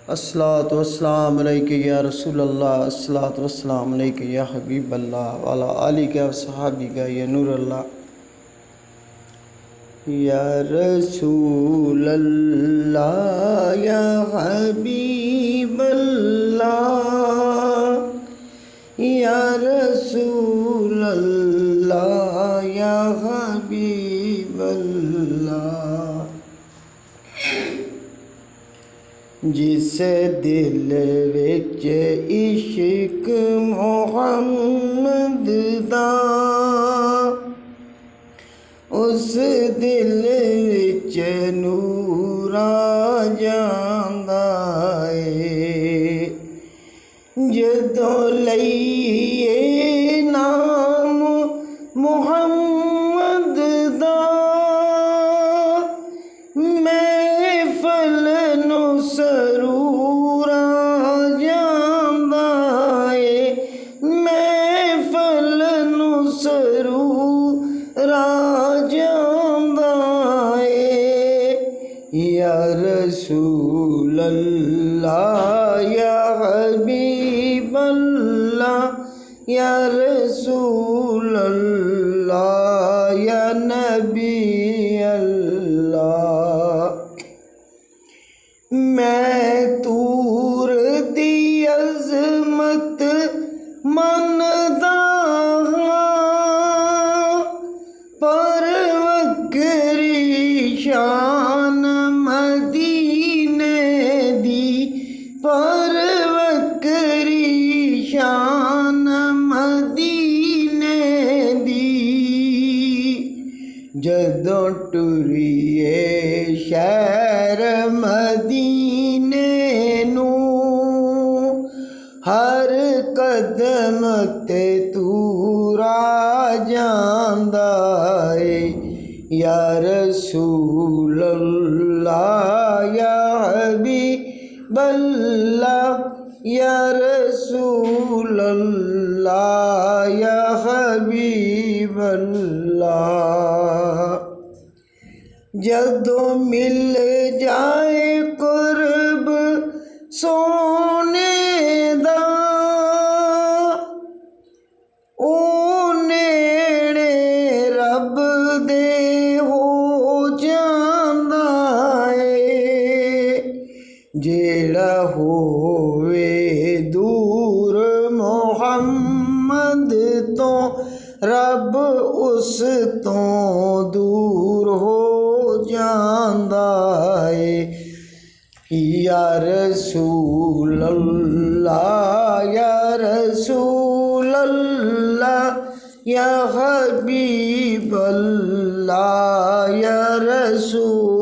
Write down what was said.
अस्सलातु वस्सलाम अलैका या रसूल अल्लाह, अस्सलातु वस्सलाम अलैका या हबीब अल्लाह, वाला आलिका व सहाबिका या नूर अल्लाह। या रसूल अल्लाह या हबीब अल्लाह, या रसूल अल्लाह या हबीब अल्लाह। जिस दिल विच इश्क मुहम्मद दा, उस दिल विच नूर आ जांदा है। जदों लईए नाम मुहम्मद दा, महफिल नूं सरूर आ जांदा है, महफिल नूं सरूर आ जांदा है। या रसूल अल्लाह या हबीब अल्लाह, या रसूल अल्लाह या नबी अल्लाह। मैं तूर दी अज़मत मनदा हां, पर वक्री शान मदीने दी, पर वक्री शान मदीने दी। जदों टुरिए शहर मदीने नूं, हर कदम ते तूर आ जांदा है। या रसूल अल्लाह या हबीब अल्लाह, या रसूल अल्लाह या हबीब अल्लाह। जदों मिल जाए कुर्ब सोने दा, ओ नेड़े रब दे हो जांदा है। जेड़ा होवे दूर मुहम्मद तो, रब उस तो दूर हो जांदा है। या रसूल अल्लाह या रसूल अल्लाह, या हबीब अल्लाह या रसूल